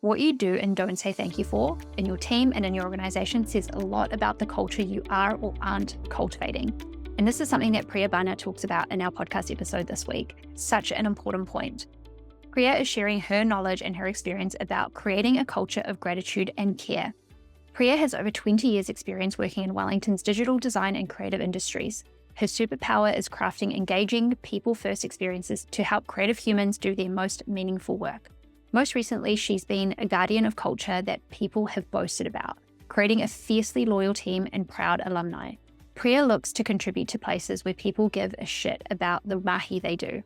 What you do and don't say thank you for in your team and in your organization says a lot about the culture you are or aren't cultivating. And this is something that Priya Bana talks about in our podcast episode this week. Such an important point. Priya is sharing her knowledge and her experience about creating a culture of gratitude and care. Priya has over 20 years experience working in Wellington's digital design and creative industries. Her superpower is crafting engaging, people-first experiences to help creative humans do their most meaningful work. Most recently, she's been a guardian of culture that people have boasted about, creating a fiercely loyal team and proud alumni. Priya looks to contribute to places where people give a shit about the mahi they do.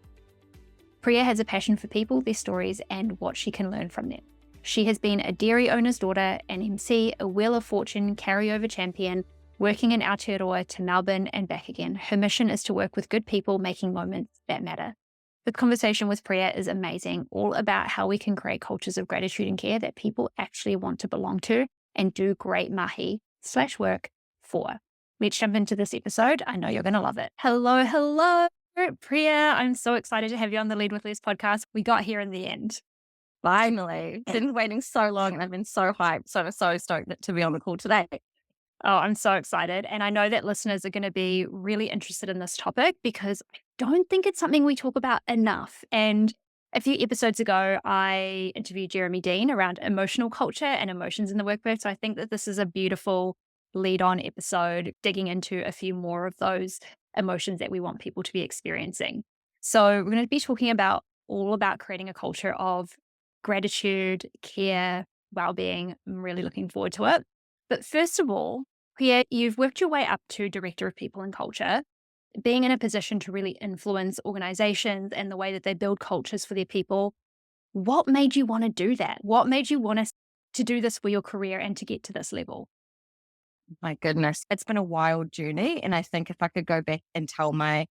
Priya has a passion for people, their stories, and what she can learn from them. She has been a dairy owner's daughter, an MC, a Wheel of Fortune carryover champion, working in Aotearoa to Melbourne and back again. Her mission is to work with good people making moments that matter. The conversation with Priya is amazing, all about how we can create cultures of gratitude and care that people actually want to belong to and do great mahi/work for. Let's jump into this episode. I know you're going to love it. Hello, Priya. I'm so excited to have you on the Lead with Less podcast. We got here in the end. Finally. Been waiting so long and I've been so hyped. So I'm so stoked to be on the call today. Oh, I'm so excited. And I know that listeners are going to be really interested in this topic because I don't think it's something we talk about enough. And a few episodes ago, I interviewed Jeremy Dean around emotional culture and emotions in the workplace. So I think that this is a beautiful lead-on episode, digging into a few more of those emotions that we want people to be experiencing. So we're going to be talking all about creating a culture of gratitude, care, well-being. I'm really looking forward to it. But first of all, Priya, you've worked your way up to Director of People and Culture, being in a position to really influence organizations and the way that they build cultures for their people. What made you want to do that? What made you want to do this for your career and to get to this level? My goodness, it's been a wild journey. And I think if I could go back and tell my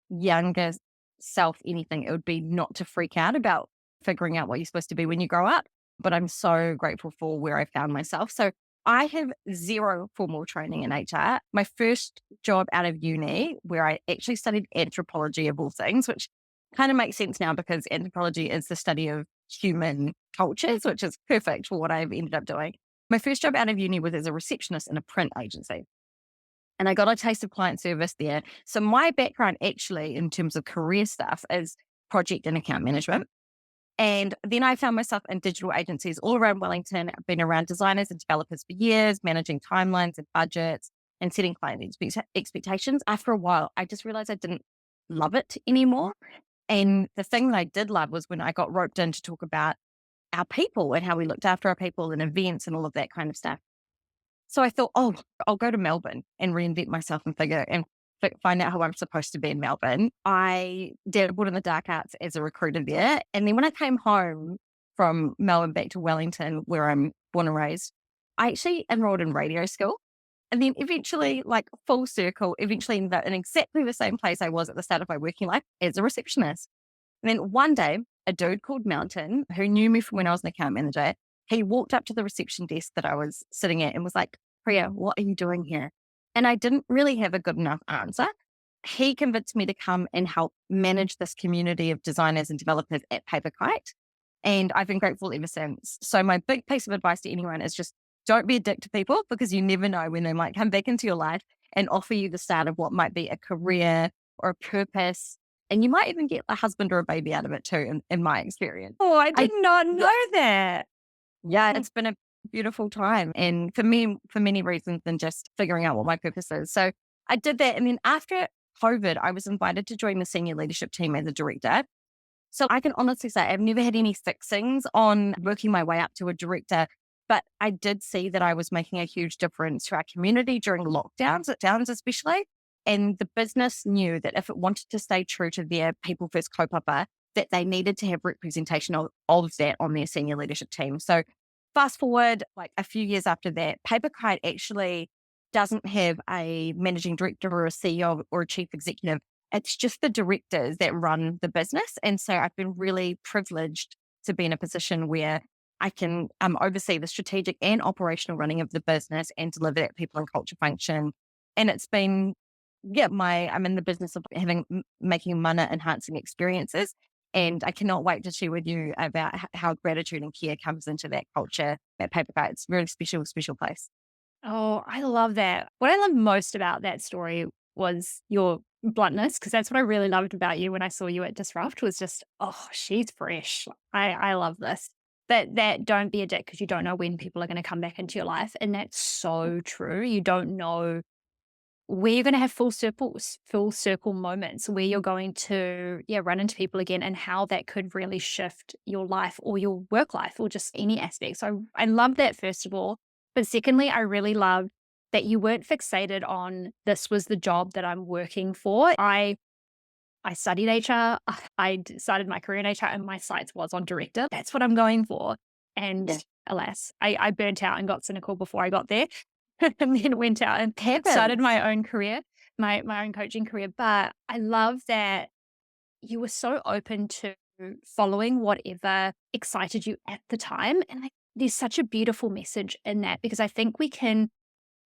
younger self anything, it would be not to freak out about figuring out what you're supposed to be when you grow up. But I'm so grateful for where I found myself. So I have zero formal training in HR. My first job out of uni, where I actually studied anthropology of all things, which kind of makes sense now because anthropology is the study of human cultures, which is perfect for what I've ended up doing. My first job out of uni was as a receptionist in a print agency. And I got a taste of client service there. So my background actually in terms of career stuff is project and account management. And then I found myself in digital agencies all around Wellington. I've been around designers and developers for years, managing timelines and budgets and setting client expectations. After a while, I just realized I didn't love it anymore. And the thing that I did love was when I got roped in to talk about our people and how we looked after our people and events and all of that kind of stuff. So I thought, I'll go to Melbourne and reinvent myself and find out how I'm supposed to be in Melbourne. I dabbled in the dark arts as a recruiter there. And then when I came home from Melbourne back to Wellington, where I'm born and raised, I actually enrolled in radio school. And then eventually, like full circle, eventually ended up in exactly the same place I was at the start of my working life as a receptionist. And then one day, a dude called Mountain, who knew me from when I was an account manager, he walked up to the reception desk that I was sitting at and was like, Priya, what are you doing here? And I didn't really have a good enough answer. He convinced me to come and help manage this community of designers and developers at Paper Kite. And I've been grateful ever since. So my big piece of advice to anyone is just don't be a dick to people because you never know when they might come back into your life and offer you the start of what might be a career or a purpose. And you might even get a husband or a baby out of it too, in my experience. Oh, I did not know that. Yeah, it's been a beautiful time. And for me, for many reasons than just figuring out what my purpose is. So I did that. And then after COVID, I was invited to join the senior leadership team as a director. So I can honestly say I've never had any fixings on working my way up to a director, but I did see that I was making a huge difference to our community during lockdowns especially. And the business knew that if it wanted to stay true to their people first kaupapa, that they needed to have representation of that on their senior leadership team. So fast forward like a few years after that, Paper Kite actually doesn't have a managing director or a CEO or a chief executive. It's just the directors that run the business. And so I've been really privileged to be in a position where I can oversee the strategic and operational running of the business and deliver that people and culture function. And it's been, I'm in the business of making mana enhancing experiences. And I cannot wait to share with you about how gratitude and care comes into that culture, that paper cut. It's a really special, special place. Oh, I love that. What I love most about that story was your bluntness, because that's what I really loved about you when I saw you at Disrupt was just, oh, she's fresh. I love this. That don't be a dick because you don't know when people are going to come back into your life. And that's so true. You don't know where you're going to have full circle moments where you're going to, yeah, run into people again and how that could really shift your life or your work life or just any aspect. So I love that, first of all. But secondly, I really loved that you weren't fixated on this was the job that I'm working for. I studied HR. Started my career in HR and my sights was on director. That's what I'm going for. And Yeah. alas, I burnt out and got cynical before I got there. And then went out and started Happens. my own career, my own coaching career. But I love that you were so open to following whatever excited you at the time. And there's such a beautiful message in that because I think we can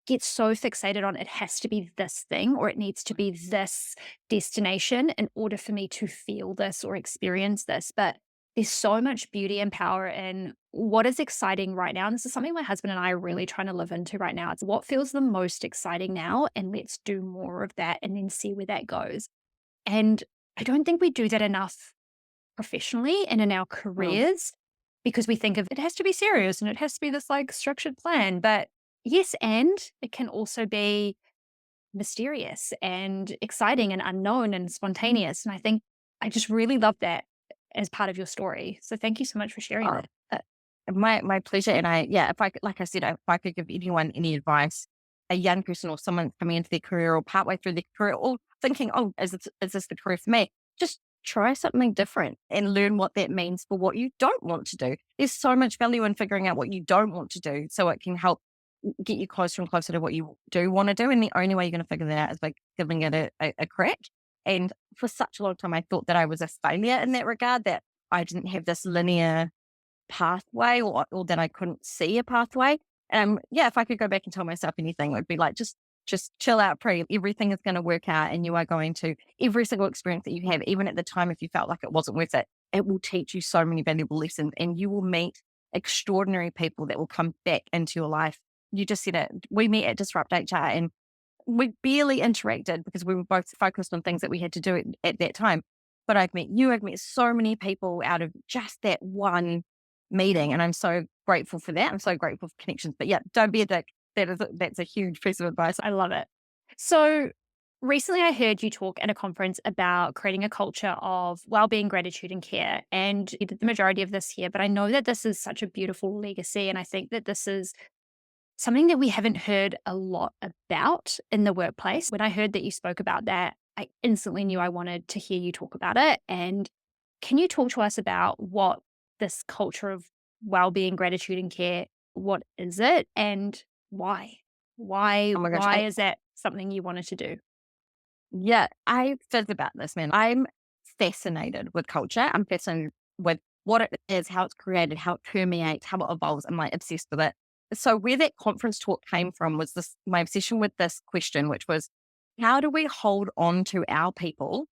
get so fixated on it has to be this thing or it needs to be this destination in order for me to feel this or experience this. But there's so much beauty and power in what is exciting right now. And this is something my husband and I are really trying to live into right now. It's what feels the most exciting now. And let's do more of that and then see where that goes. And I don't think we do that enough professionally and in our Mm. careers because we think of it has to be serious and it has to be this like structured plan. But yes, and it can also be mysterious and exciting and unknown and spontaneous. And I think I just really love that as part of your story. So thank you so much for sharing Oh, that. my pleasure. And yeah, if I could, like I said, if I could give anyone any advice, a young person or someone coming into their career or partway through their career, or thinking, oh, is this the career for me? Just try something different and learn what that means for what you don't want to do. There's so much value in figuring out what you don't want to do, so it can help get you closer and closer to what you do want to do. And the only way you're going to figure that out is by giving it a crack. And for such a long time, I thought that I was a failure in that regard, that I didn't have this linear pathway, or that I couldn't see a pathway. Yeah, if I could go back and tell myself anything, it would be like, just chill out, Pri. Everything is going to work out and you are going to, every single experience that you have, even at the time, if you felt like it wasn't worth it, it will teach you so many valuable lessons and you will meet extraordinary people that will come back into your life. You just said it. We met at Disrupt HR and we barely interacted because we were both focused on things that we had to do at that time. But I've met so many people out of just that one meeting. And I'm so grateful for that. I'm so grateful for connections. But yeah, don't be a dick. That's a huge piece of advice. I love it. So recently I heard you talk at a conference about creating a culture of well-being, gratitude, and care. And you did the majority of this here, but I know that this is such a beautiful legacy. And I think that this is something that we haven't heard a lot about in the workplace. When I heard that you spoke about that, I instantly knew I wanted to hear you talk about it. And can you talk to us about what this culture of well-being, gratitude, and care, what is it and why? Why Oh my gosh. why is that something you wanted to do? Yeah, I think about this, man. I'm fascinated with culture. I'm fascinated with what it is, how it's created, how it permeates, how it evolves. I'm like obsessed with it. So where that conference talk came from was this, my obsession with this question, which was, how do we hold on to our people,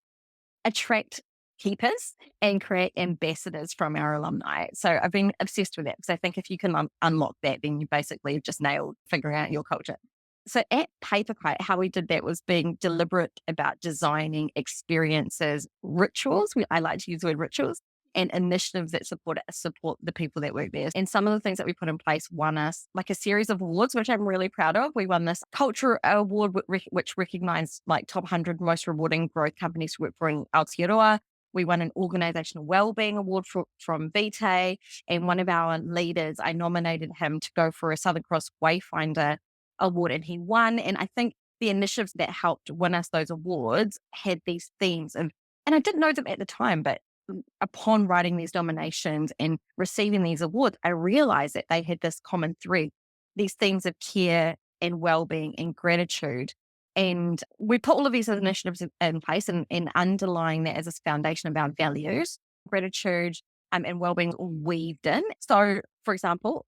attract keepers, and create ambassadors from our alumni? So I've been obsessed with that because I think if you can unlock that, then you basically have just nailed figuring out your culture. So at Paperkite, how we did that was being deliberate about designing experiences, rituals. I like to use the word rituals, and initiatives that support the people that work there. And some of the things that we put in place won us like a series of awards, which I'm really proud of. We won this culture award, which recognized like top 100 most rewarding growth companies to work for in Aotearoa. We won an organizational wellbeing award from Vitae, and one of our leaders, I nominated him to go for a Southern Cross Wayfinder award, and he won. And I think the initiatives that helped win us those awards had these themes of, and I didn't know them at the time, but upon writing these nominations and receiving these awards, I realized that they had this common thread, these themes of care and well-being and gratitude. And we put all of these initiatives in place, and underlying that as a foundation of our values, gratitude and well-being all weaved in. So, for example,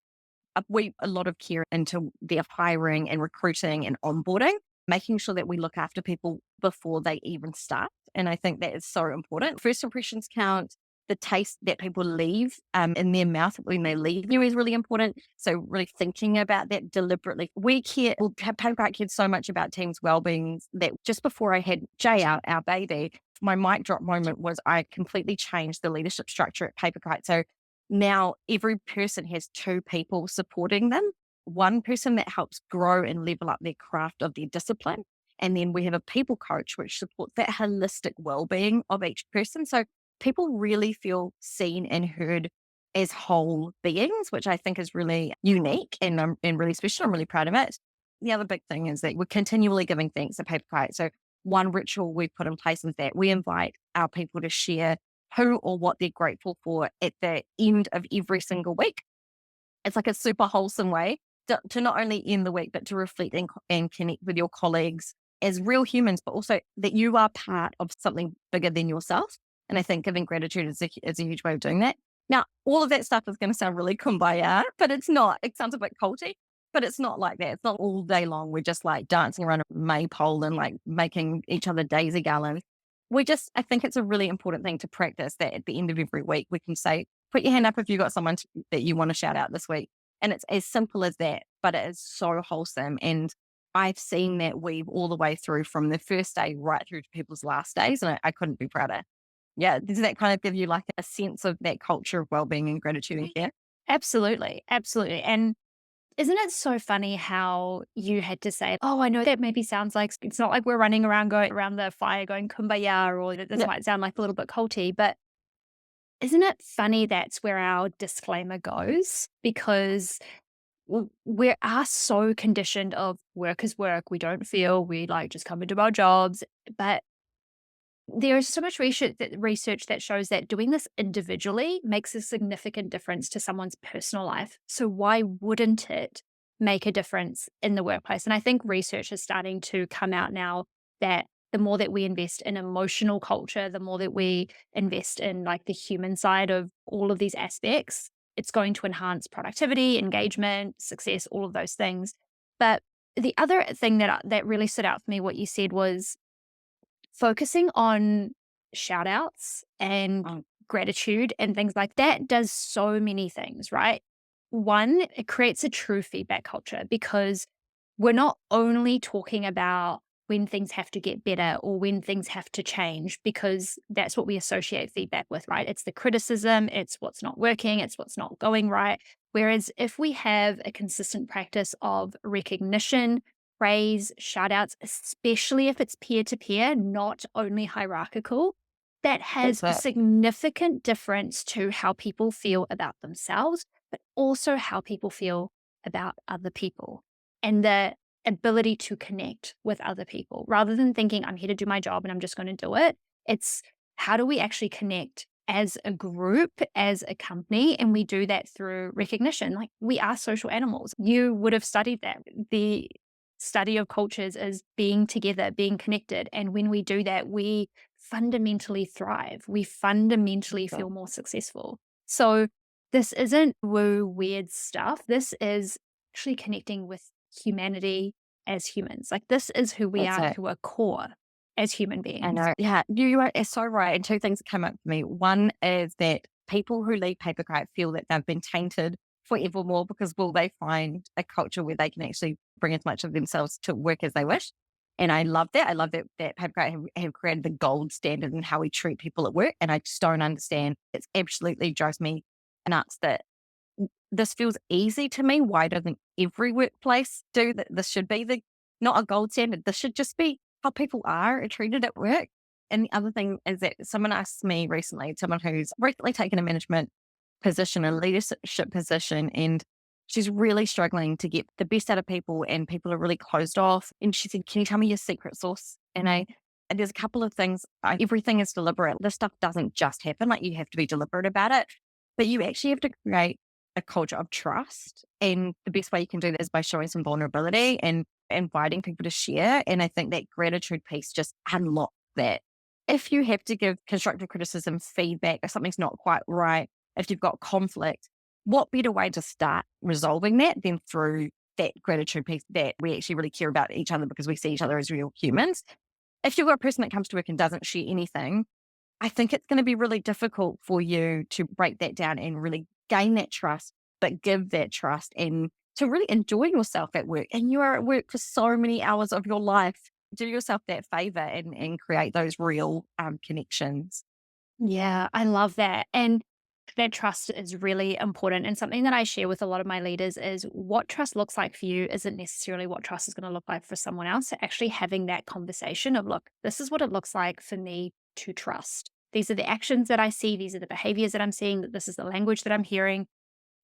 we a lot of care into their hiring and recruiting and onboarding, making sure that we look after people before they even start. And I think that is so important. First impressions count. the taste that people leave in their mouth when they leave you is really important. So really thinking about that deliberately. Paper Kite cared so much about teams' well-being that just before I had Jay, our baby, my mic drop moment was I completely changed the leadership structure at Paper Kite. So now every person has two people supporting them. One person that helps grow and level up their craft of their discipline. And then we have a people coach, which supports that holistic well-being of each person. So people really feel seen and heard as whole beings, which I think is really unique and really special. I'm really proud of it. The other big thing is that we're continually giving thanks at Paper Kite. So one ritual we put in place is that we invite our people to share who or what they're grateful for at the end of every single week. It's like a super wholesome way to not only end the week, but to reflect and connect with your colleagues as real humans, but also that you are part of something bigger than yourself. And I think giving gratitude is a huge way of doing that. Now, all of that stuff is going to sound really kumbaya, but it's not. It sounds a bit culty, but it's not like that. It's not all day long. We're just like dancing around a maypole and like making each other daisy garlands. I think it's a really important thing to practice that at the end of every week, we can say, put your hand up if you've got someone that you want to shout out this week. And it's as simple as that, but it is so wholesome. And I've seen that weave all the way through from the first day right through to people's last days. And I couldn't be prouder. Yeah. Does that kind of give you like a sense of that culture of well-being and gratitude and care? Absolutely. Absolutely. And isn't it so funny how you had to say, oh, I know that maybe sounds like it's not like we're running around going around the fire going kumbaya, or this Yeah. might sound like a little bit culty, but isn't it funny that's where our disclaimer goes? Because we are so conditioned of work is work. We don't feel, we like just come into our jobs. But there is so much research that shows that doing this individually makes a significant difference to someone's personal life. So why wouldn't it make a difference in the workplace? And I think research is starting to come out now that the more that we invest in emotional culture, the more that we invest in like the human side of all of these aspects, it's going to enhance productivity, engagement, success, all of those things. But the other thing that really stood out for me, what you said was focusing on shout outs and Oh, gratitude and things like that does so many things, right? One, it creates a true feedback culture because we're not only talking about when things have to get better or when things have to change, because that's what we associate feedback with, right? It's the criticism, it's what's not working, it's what's not going right. Whereas if we have a consistent practice of recognition, praise, shout outs, especially if it's peer to peer, not only hierarchical, that has that's a it. significant difference to how people feel about themselves, but also how people feel about other people and the ability to connect with other people rather than thinking, I'm here to do my job and I'm just going to do it. It's how do we actually connect as a group, as a company? And we do that through recognition. Like we are social animals. You would have studied that. The study of cultures is being together, being connected. And when we do that, we fundamentally thrive. We fundamentally So feel more successful. So this isn't woo weird stuff. This is actually connecting with humanity as humans. Like this is who we that's are it. to a core as human I beings. know. Yeah, you are so right. And two things that come up for me. One is that people who leave Paper Kite feel that they've been tainted forevermore because will they find a culture where they can actually bring as much of themselves to work as they wish? And I love that. I love that Paper Kite have created the gold standard in how we treat people at work. And I just don't understand. It's absolutely drives me nuts that this feels easy to me. Why doesn't every workplace do that? This should be not a gold standard. This should just be how people are treated at work. And the other thing is that someone asked me recently, someone who's recently taken a management position, a leadership position, and she's really struggling to get the best out of people, and people are really closed off. And she said, "Can you tell me your secret sauce?" And there's a couple of things. Everything is deliberate. This stuff doesn't just happen. Like you have to be deliberate about it, but you actually have to create a culture of trust. And the best way you can do that is by showing some vulnerability and inviting people to share. And I think that gratitude piece just unlocks that. If you have to give constructive criticism, feedback, if something's not quite right, if you've got conflict, what better way to start resolving that than through that gratitude piece that we actually really care about each other because we see each other as real humans. If you've got a person that comes to work and doesn't share anything, I think it's going to be really difficult for you to break that down and really gain that trust, but give that trust and to really enjoy yourself at work. And you are at work for so many hours of your life. Do yourself that favor and create those real connections. Yeah, I love that. And that trust is really important. And something that I share with a lot of my leaders is what trust looks like for you isn't necessarily what trust is going to look like for someone else. So actually having that conversation of, look, this is what it looks like for me to trust. These are the actions that I see. These are the behaviors that I'm seeing. This is the language that I'm hearing.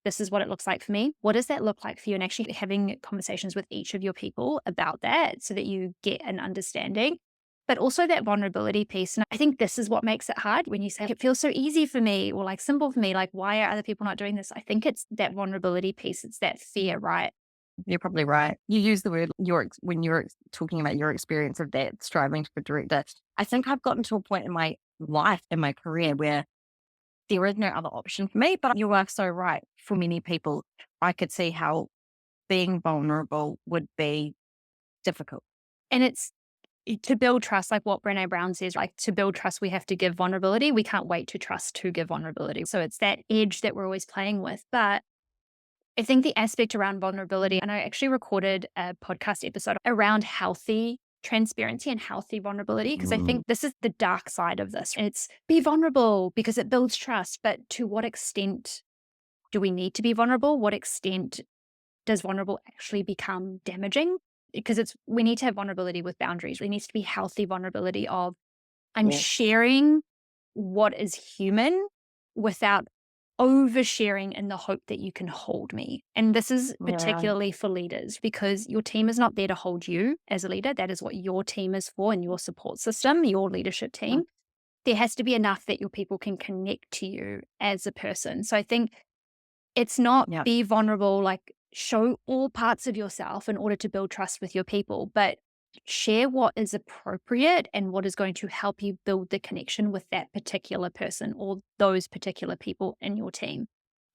This is what it looks like for me. What does that look like for you? And actually having conversations with each of your people about that so that you get an understanding. But also that vulnerability piece. And I think this is what makes it hard when you say, it feels so easy for me or like simple for me. Like, why are other people not doing this? I think it's that vulnerability piece. It's that fear, right? You're probably right. You use the word when you're talking about your experience of that striving to be a director. I think I've gotten to a point in my life, in my career, where there is no other option for me. But you are so right. For many people, I could see how being vulnerable would be difficult. And it's to build trust, like what Brené Brown says, like to build trust, we have to give vulnerability. We can't wait to trust to give vulnerability. So it's that edge that we're always playing with. But I think the aspect around vulnerability, and I actually recorded a podcast episode around healthy transparency and healthy vulnerability, because I Mm. think this is the dark side of this. It's be vulnerable because it builds trust. But to what extent do we need to be vulnerable? What extent does vulnerable actually become damaging? Because we need to have vulnerability with boundaries. There needs to be healthy vulnerability of I'm Yeah. sharing what is human without oversharing in the hope that you can hold me. And this is Yeah. particularly for leaders because your team is not there to hold you as a leader. That is what your team is for and your support system, your leadership team. There has to be enough that your people can connect to you as a person. So I think it's not Yeah. be vulnerable, like show all parts of yourself in order to build trust with your people, but share what is appropriate and what is going to help you build the connection with that particular person or those particular people in your team.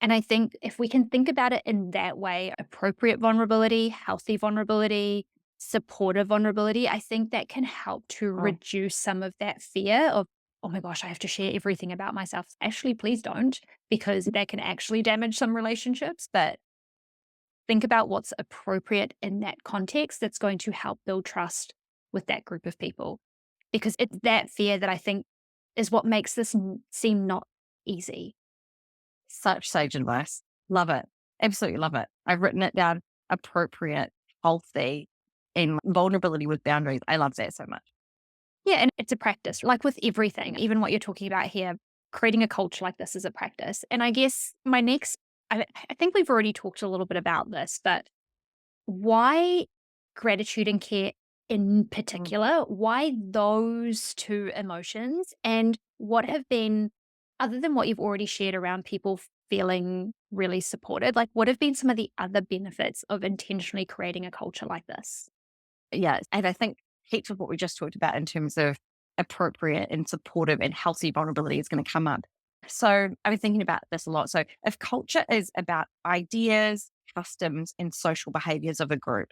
And I think if we can think about it in that way, appropriate vulnerability, healthy vulnerability, supportive vulnerability, I think that can help to Oh, reduce some of that fear of, oh my gosh, I have to share everything about myself. Actually, please don't, because that can actually damage some relationships. But think about what's appropriate in that context that's going to help build trust with that group of people. Because it's that fear that I think is what makes this seem not easy. such sage advice. Love it. Absolutely love it. I've written it down. Appropriate, healthy, and vulnerability with boundaries. I love that so much. Yeah, and it's a practice, like with everything, even what you're talking about here, creating a culture like this is a practice. And I guess my next, I think we've already talked a little bit about this, but why gratitude and care in Mm. particular? Why those two emotions? And what have been, other than what you've already shared around people feeling really supported, like what have been some of the other benefits of intentionally creating a culture like this? Yeah. And I think heaps of what we just talked about in terms of appropriate and supportive and healthy vulnerability is going to come up. So I've been thinking about this a lot. So if culture is about ideas, customs, and social behaviors of a group,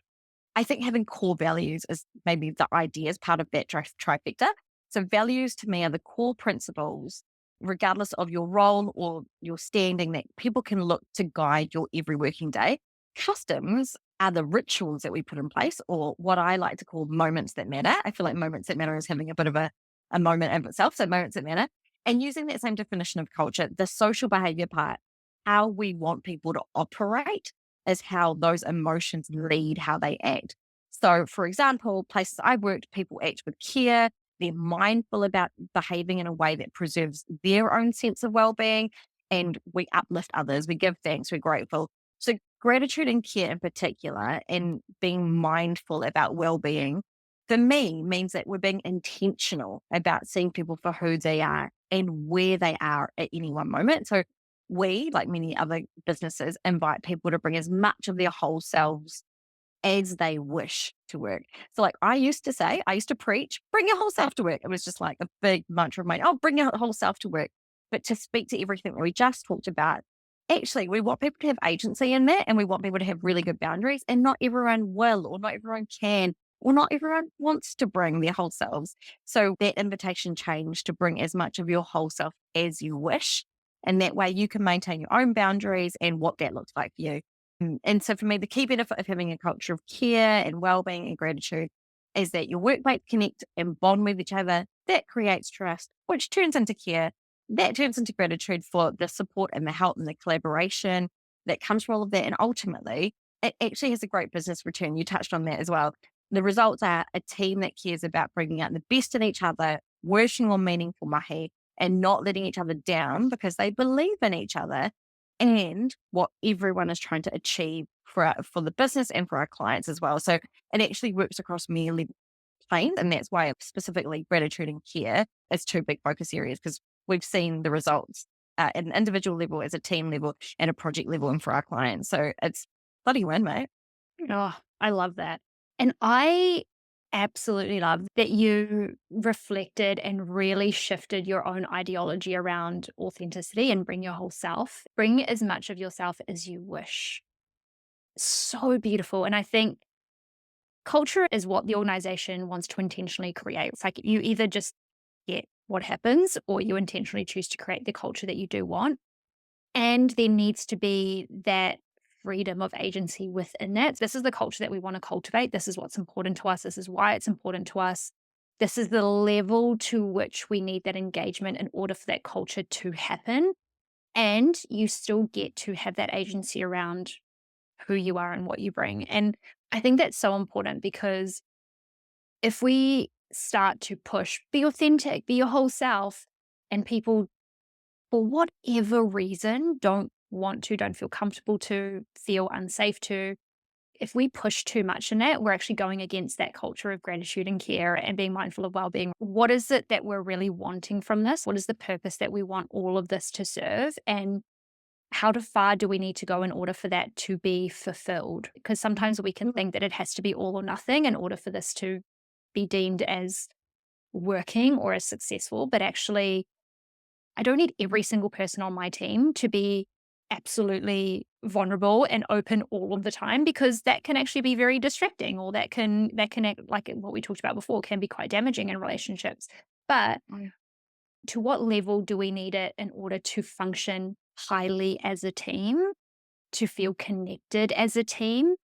I think having core values is maybe the ideas part of that trifecta. So values to me are the core principles, regardless of your role or your standing, that people can look to guide your every working day. Customs are the rituals that we put in place, or what I like to call moments that matter. I feel like moments that matter is having a bit of a moment of itself. So moments that matter. And using that same definition of culture, the social behavior part, how we want people to operate is how those emotions lead how they act. So, for example, places I've worked, people act with care. They're mindful about behaving in a way that preserves their own sense of well-being, and we uplift others. We give thanks. We're grateful. So, gratitude and care in particular, and being mindful about well-being, for me, means that we're being intentional about seeing people for who they are and where they are at any one moment. So, we, like many other businesses, invite people to bring as much of their whole selves as they wish to work. So, like I used to say, I used to preach, bring your whole self to work. It was just like a big mantra of mine. Oh, bring your whole self to work. But to speak to everything that we just talked about, actually, we want people to have agency in that, and we want people to have really good boundaries. And not everyone will, or not everyone can, well, not everyone wants to bring their whole selves. So that invitation changed to bring as much of your whole self as you wish. And that way you can maintain your own boundaries and what that looks like for you. And so for me, the key benefit of having a culture of care and well-being and gratitude is that your workmates connect and bond with each other. That creates trust, which turns into care. That turns into gratitude for the support and the help and the collaboration that comes from all of that. And ultimately, it actually has a great business return. You touched on that as well. The results are a team that cares about bringing out the best in each other, working on meaningful mahi, and not letting each other down because they believe in each other and what everyone is trying to achieve for the business and for our clients as well. So it actually works across many planes, and that's why specifically gratitude and care is two big focus areas, because we've seen the results at an individual level, as a team level, and a project level, and for our clients. So it's bloody win, mate. Oh, I love that. And I absolutely love that you reflected and really shifted your own ideology around authenticity and bring your whole self. Bring as much of yourself as you wish. So beautiful. And I think culture is what the organization wants to intentionally create. It's like you either just get what happens or you intentionally choose to create the culture that you do want. And there needs to be that freedom of agency within that. This is the culture that we want to cultivate. This is what's important to us. This is why it's important to us. This is the level to which we need that engagement in order for that culture to happen. And you still get to have that agency around who you are and what you bring. And I think that's so important because if we start to push, be authentic, be your whole self, and people, for whatever reason, don't feel comfortable to, feel unsafe to, if we push too much in that, we're actually going against that culture of gratitude and care and being mindful of well-being. What is it that we're really wanting from this? What is the purpose that we want all of this to serve? And how far do we need to go in order for that to be fulfilled? Because sometimes we can think that it has to be all or nothing in order for this to be deemed as working or as successful. But actually, I don't need every single person on my team to be absolutely vulnerable and open all of the time, because that can actually be very distracting, or that can act like what we talked about before, can be quite damaging in relationships. But to what level do we need it in order to function highly as a team, to feel connected as a team?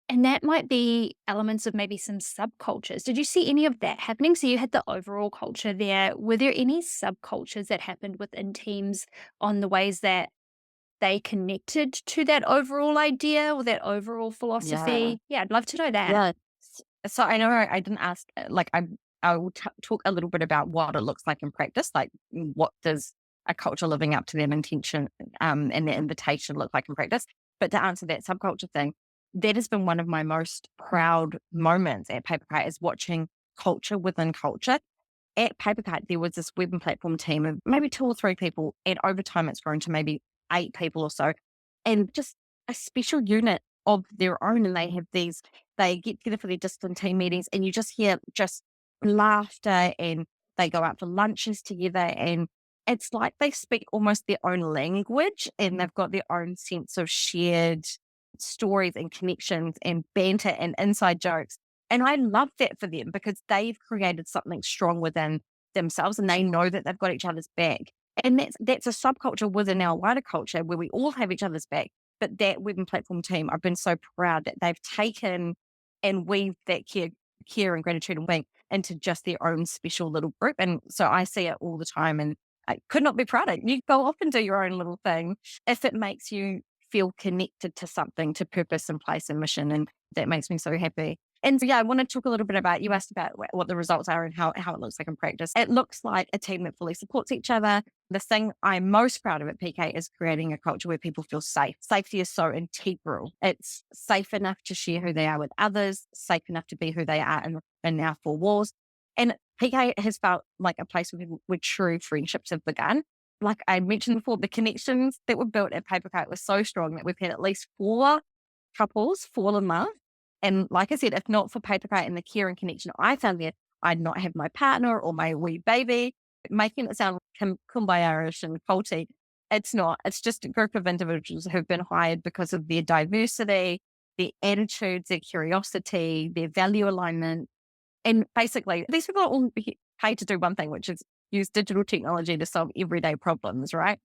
And that might be elements of maybe some subcultures. Did you see any of that happening? So you had the overall culture there. Were there any subcultures that happened within teams on the ways that they connected to that overall idea or that overall Yeah. philosophy? Yeah, I'd love to know that. Yeah. So I know I didn't ask, I will talk a little bit about what it looks like in practice, like what does a culture living up to their intention and their invitation look like in practice. But to answer that subculture thing, that has been one of my most proud moments at Paperkite, is watching culture within culture. At Paperkite, there was this web and platform team of maybe 2 or 3 people, and over time it's grown to maybe 8 people or so, and just a special unit of their own. And they get together for their discipline team meetings, and you just hear just laughter, and they go out for lunches together, and it's like they speak almost their own language, and they've got their own sense of shared stories and connections and banter and inside jokes. And I love that for them, because they've created something strong within themselves, and they know that they've got each other's back. And that's a subculture within our wider culture where we all have each other's back. But that web and platform team, I've been so proud that they've taken and weaved that care and gratitude and being into just their own special little group. And so I see it all the time, and I could not be prouder. You go off and do your own little thing if it makes you feel connected to something, to purpose and place and mission. And that makes me so happy. And so, yeah, I want to talk a little bit about, you asked about what the results are and how it looks like in practice. It looks like a team that fully supports each other. The thing I'm most proud of at PK is creating a culture where people feel safe. Safety is so integral. It's safe enough to share who they are with others, safe enough to be who they are in our 4 walls. And PK has felt like a place where true friendships have begun. Like I mentioned before, the connections that were built at Paperkite were so strong that we've had at least 4 couples fall in love. And like I said, if not for Paperkite and the care and connection I found there, I'd not have my partner or my wee baby. Making it sound kumbaya-ish and culty, it's not. It's just a group of individuals who've been hired because of their diversity, their attitudes, their curiosity, their value alignment. And basically, these people are all paid to do one thing, which is use digital technology to solve everyday problems, right?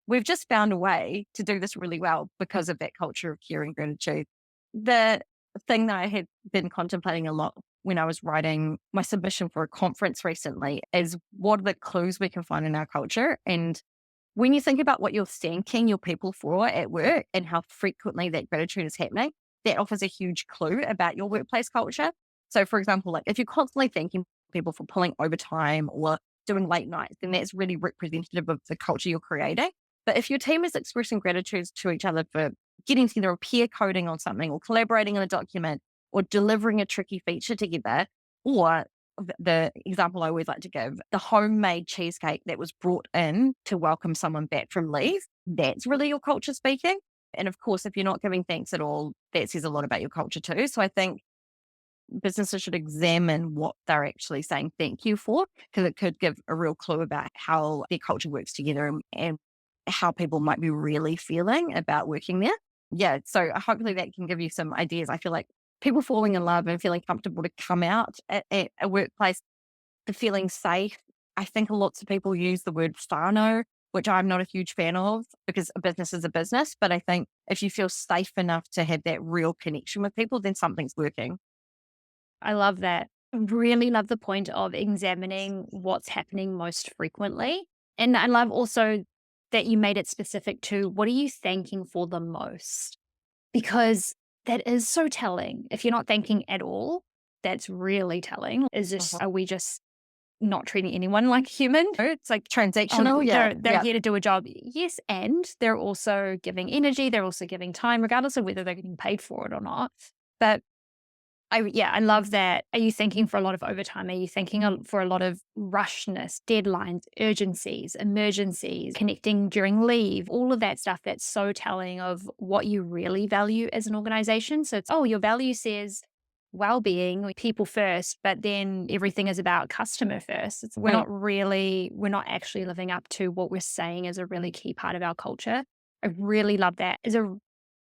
We've just found a way to do this really well because of that culture of care and gratitude. The thing that I had been contemplating a lot when I was writing my submission for a conference recently is what are the clues we can find in our culture? And when you think about what you're thanking your people for at work and how frequently that gratitude is happening, that offers a huge clue about your workplace culture. So, for example, like if you're constantly thanking people for pulling overtime or doing late nights, then that's really representative of the culture you're creating. But if your team is expressing gratitude to each other for getting together or peer coding on something or collaborating on a document or delivering a tricky feature together, or the example I always like to give, the homemade cheesecake that was brought in to welcome someone back from leave, that's really your culture speaking. And of course, if you're not giving thanks at all, that says a lot about your culture too. So I think businesses should examine what they're actually saying thank you for, because it could give a real clue about how their culture works together and how people might be really feeling about working there. Yeah. So hopefully that can give you some ideas. I feel like people falling in love and feeling comfortable to come out at a workplace, to feeling safe. I think lots of people use the word whānau, which I'm not a huge fan of because a business is a business. But I think if you feel safe enough to have that real connection with people, then something's working. I love that. I really love the point of examining what's happening most frequently. And I love also that you made it specific to what are you thanking for the most? Because that is so telling. If you're not thanking at all, that's really telling. Is just, Mhm. are we just not treating anyone like human? It's like, Transactional. Yeah. they're here to do a job. Yes. And they're also giving energy. They're also giving time, regardless of whether they're getting paid for it or not. But I love that. Are you thinking for a lot of overtime? Are you thinking for a lot of rushness, deadlines, urgencies, emergencies, connecting during leave, all of that stuff that's so telling of what you really value as an organization? So it's, oh, your value says well-being, people first, but then everything is about customer first. We're not actually living up to what we're saying is a really key part of our culture. I really love that as a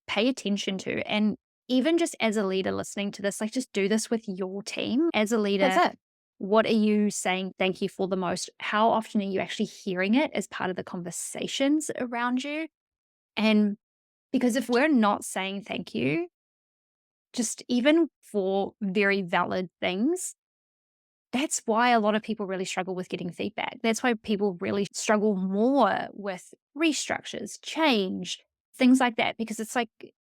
pay attention to. And even just as a leader listening to this, like just do this with your team. As a That's leader, it. what are you saying thank you for the most? How often are you actually hearing it as part of the conversations around you? And because if we're not saying thank you, just even for very valid things, that's why a lot of people really struggle with getting feedback. That's why people really struggle more with restructures, change, things like that, because it's like,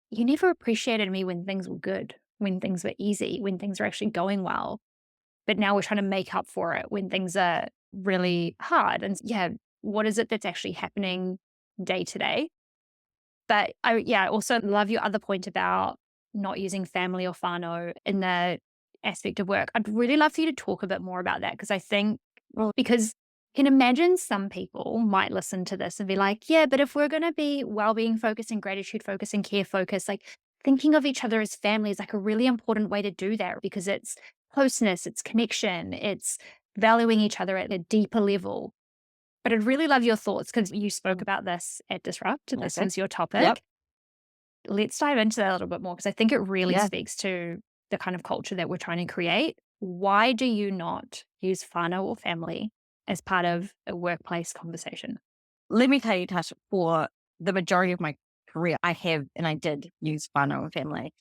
you never appreciated me when things were good, when things were easy, when things were actually going well. But now we're trying to make up for it when things are really hard. And yeah, what is it that's actually happening day to day? But I also love your other point about not using family or whānau in the aspect of work. I'd really love for you to talk a bit more about that because I think, well, because you can imagine some people might listen to this and be like, yeah, but if we're going to be well-being focused and gratitude focused and care focused, like thinking of each other as family is like a really important way to do that because it's closeness, it's connection, it's valuing each other at a deeper level. But I'd really love your thoughts because you spoke about this at Disrupt and this Okay. was your Yep. topic. Let's dive into that a little bit more because I think it really Yeah. speaks to the kind of culture that we're trying to create. Why do you not use whānau or family as part of a workplace conversation? Let me tell you, Tash, for the majority of my career, I have and I did use whānau and family.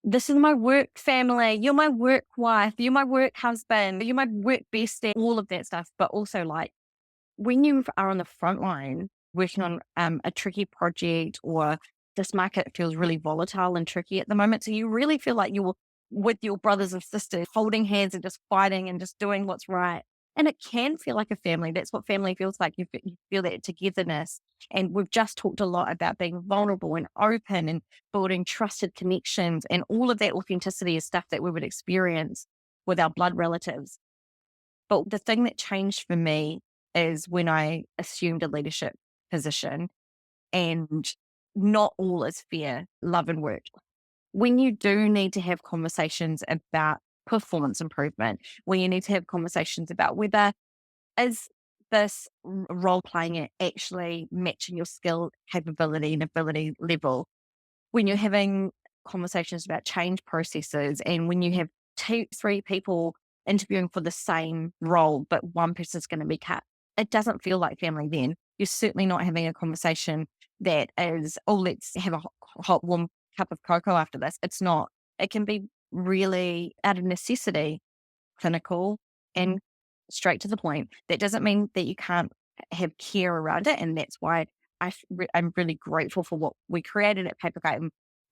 This is my work family. You're my work wife. You're my work husband. You're my work bestie. All of that stuff. But also, like, when you are on the front line working on a tricky project or this market feels really volatile and tricky at the moment. So you really feel like you're with your brothers and sisters holding hands and just fighting and just doing what's right. And it can feel like a family. That's what family feels like. You feel that togetherness. And we've just talked a lot about being vulnerable and open and building trusted connections. And all of that authenticity is stuff that we would experience with our blood relatives. But the thing that changed for me is when I assumed a leadership position, and not all is fair, love and work. When you do need to have conversations about performance improvement, when you need to have conversations about whether is this role playing it actually matching your skill, capability, and ability level, when you're having conversations about change processes, and when you have two, three people interviewing for the same role, but one person's going to be cut, it doesn't feel like family then. You're certainly not having a conversation that is, oh, let's have a hot, warm cup of cocoa after this. It's not. It can be really out of necessity, clinical and straight to the point. That doesn't mean that you can't have care around it. And that's why I'm really grateful for what we created at Paper Kite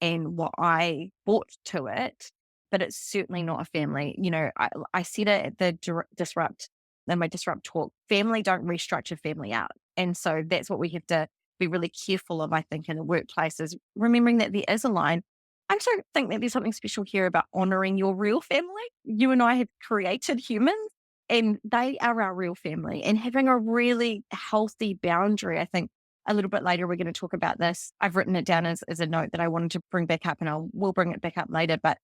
and what I brought to it. But it's certainly not a family. You know, I said it at the Disrupt, in my Disrupt talk, family don't restructure family out. And so that's what we have to be really careful of, I think, in the workplace, is remembering that there is a line. I don't think that there's something special here about honoring your real family. You and I have created humans and they are our real family, and having a really healthy boundary. I think a little bit later, we're going to talk about this. I've written it down as a note that I wanted to bring back up, and we'll bring it back up later, but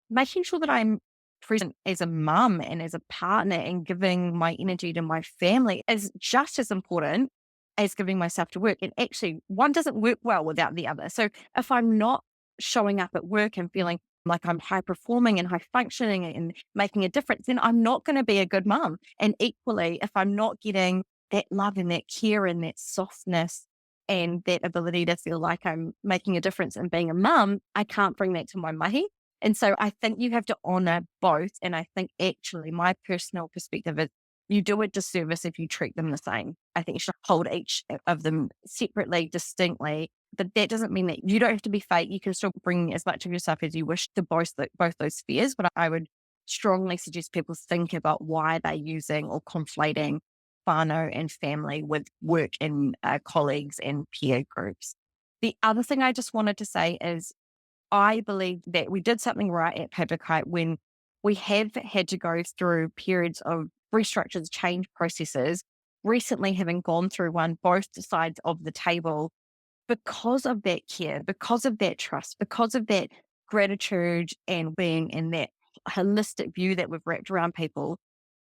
making sure that I'm present as a mum and as a partner and giving my energy to my family is just as important as giving myself to work. And actually, one doesn't work well without the other. So if I'm not showing up at work and feeling like I'm high performing and high functioning and making a difference, then I'm not going to be a good mum. And equally, if I'm not getting that love and that care and that softness and that ability to feel like I'm making a difference in being a mum, I can't bring that to my mahi. And so I think you have to honor both. And I think actually my personal perspective is you do a disservice if you treat them the same. I think you should hold each of them separately, distinctly. But that doesn't mean that you don't have to be fake. You can still bring as much of yourself as you wish to both those spheres. But I would strongly suggest people think about why they're using or conflating whānau and family with work and colleagues and peer groups. The other thing I just wanted to say is I believe that we did something right at Paper Kite when we have had to go through periods of restructures, change processes, recently having gone through one, both sides of the table, because of that care, because of that trust, because of that gratitude and being in that holistic view that we've wrapped around people,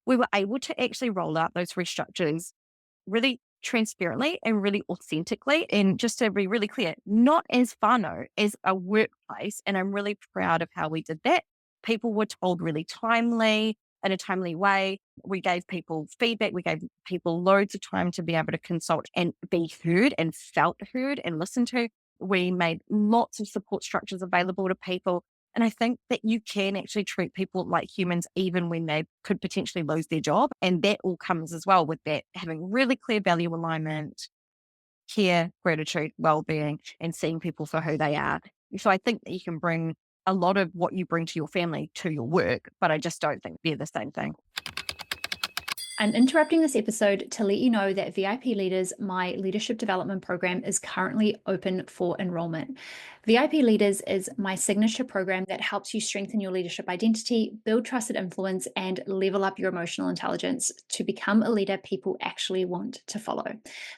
we were able to actually roll out those restructures really transparently and really authentically. And just to be really clear, not as whānau, as a workplace. And I'm really proud of how we did that. People were told really in a timely way. We gave people feedback. We gave people loads of time to be able to consult and be heard and felt heard and listened to. We made lots of support structures available to people. And I think that you can actually treat people like humans even when they could potentially lose their job. And that all comes as well with that, having really clear value alignment, care, gratitude, well-being, and seeing people for who they are. So I think that you can bring a lot of what you bring to your family to your work, but I just don't think they're the same thing. I'm interrupting this episode to let you know that VIP Leaders, my leadership development program, is currently open for enrollment. VIP Leaders is my signature program that helps you strengthen your leadership identity, build trusted influence, and level up your emotional intelligence to become a leader people actually want to follow.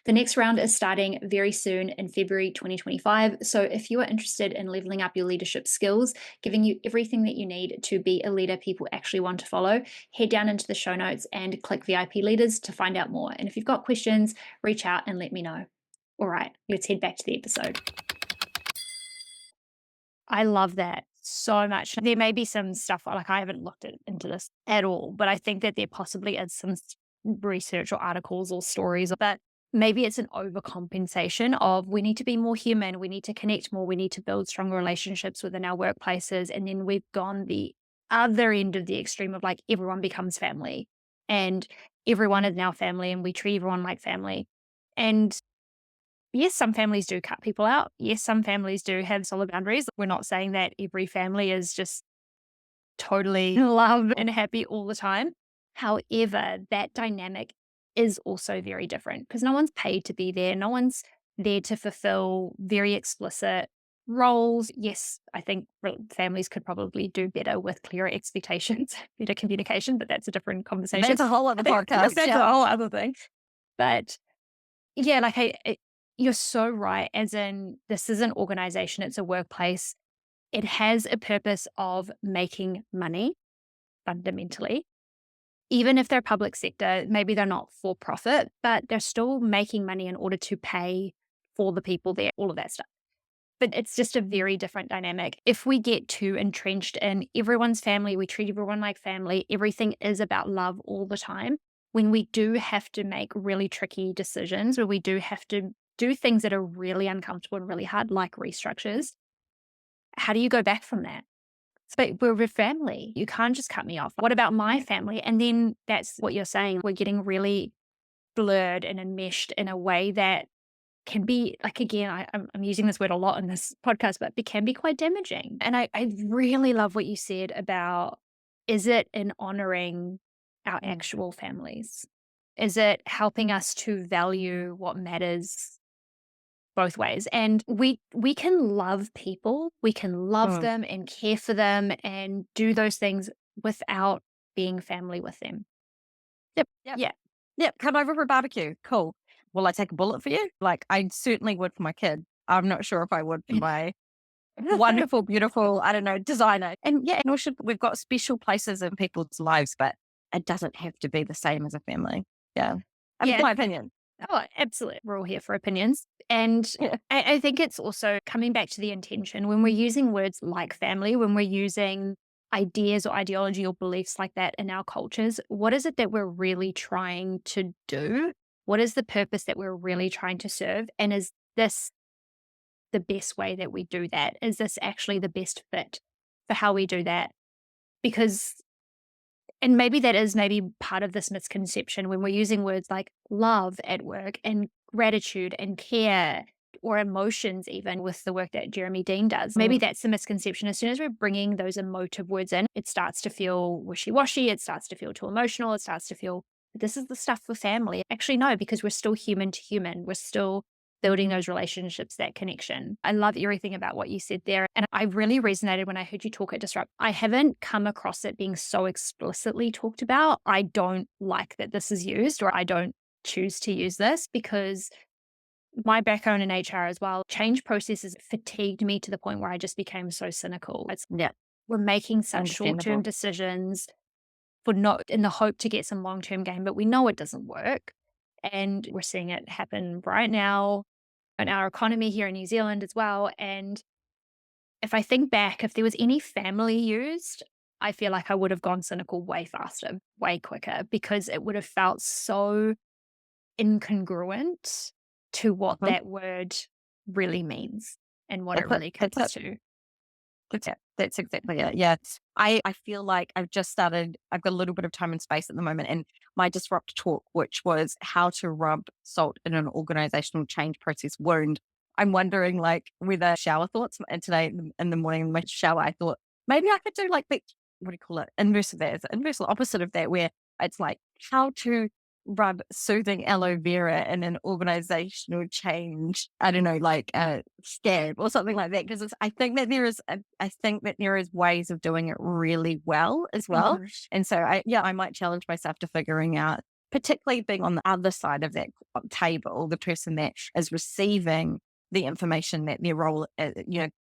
The next round is starting very soon in February 2025. So if you are interested in leveling up your leadership skills, giving you everything that you need to be a leader people actually want to follow, head down into the show notes and click VIP Leaders to find out more. And if you've got questions, reach out and let me know. All right, let's head back to the episode. I love that so much. There may be some stuff, like I haven't looked into this at all, but I think that there possibly is some research or articles or stories that maybe it's an overcompensation of we need to be more human, we need to connect more, we need to build stronger relationships within our workplaces. And then we've gone the other end of the extreme of like everyone becomes family and everyone is now family and we treat everyone like family. And yes, some families do cut people out. Yes, some families do have solid boundaries. We're not saying that every family is just totally love and happy all the time. However, that dynamic is also very different because no one's paid to be there. No one's there to fulfill very explicit roles. Yes, I think families could probably do better with clearer expectations, better communication, but that's a different conversation. That's a whole other podcast. That's a whole other thing. But yeah, like you're so right. As in, this is an organization, it's a workplace. It has a purpose of making money fundamentally. Even if they're public sector, maybe they're not for profit, but they're still making money in order to pay for the people there, all of that stuff. But it's just a very different dynamic. If we get too entrenched in everyone's family, we treat everyone like family, everything is about love all the time. When we do have to make really tricky decisions, where we do have to do things that are really uncomfortable and really hard, like restructures, how do you go back from that? But we're a family. You can't just cut me off. What about my family? And then that's what you're saying. We're getting really blurred and enmeshed in a way that can be like, again, I'm using this word a lot in this podcast, but it can be quite damaging. And I really love what you said about, is it in honoring our actual families? Is it helping us to value what matters both ways? And we can love people, we can love them and care for them and do those things without being family with them. Yep. Yep. Yeah. Yep. Come over for a barbecue. Cool. Will I take a bullet for you? Like, I certainly would for my kid. I'm not sure if I would for my wonderful, beautiful, I don't know, designer. And yeah, and we've got special places in people's lives, but it doesn't have to be the same as a family. Yeah. I mean, Yeah. my opinion. Oh, absolutely. We're all here for opinions. And Yeah. I think it's also coming back to the intention when we're using words like family, when we're using ideas or ideology or beliefs like that in our cultures, what is it that we're really trying to do? What is the purpose that we're really trying to serve? And is this the best way that we do that? Is this actually the best fit for how we do that? Because and maybe that is maybe part of this misconception when we're using words like love at work and gratitude and care or emotions, even with the work that Jeremy Dean does. Maybe that's the misconception. As soon as we're bringing those emotive words in, it starts to feel wishy washy. It starts to feel too emotional. It starts to feel this is the stuff for family. Actually, no, because we're still human to human. We're still building those relationships, that connection. I love everything about what you said there. And I really resonated when I heard you talk at Disrupt. I haven't come across it being so explicitly talked about. I don't like that this is used, or I don't choose to use this because my background in HR as well, change processes fatigued me to the point where I just became so cynical. Yeah. We're making such short-term Understandable. decisions for not in the hope to get some long-term gain, but we know it doesn't work. And we're seeing it happen right now in our economy here in New Zealand as well. And if I think back, if there was any family used, I feel like I would have gone cynical way faster, way quicker, because it would have felt so incongruent to what Mhm. that word really means and what it That's it. really That's comes it. to. That's exactly it. Yeah. I feel like I've got a little bit of time and space at the moment. And my disrupt talk, which was how to rub salt in an organizational change process wound. I'm wondering like whether shower thoughts. And today in the morning in my shower, I thought maybe I could do like the, what do you call it? Inverse of that. It's the inverse opposite of that, where it's like how to rub soothing aloe vera in an organizational change, I don't know, like a scab or something like that. Because I think that I think that there is ways of doing it really well as well. Mhm. And so I might challenge myself to figuring out, particularly being on the other side of that table, the person that is receiving the information that their role,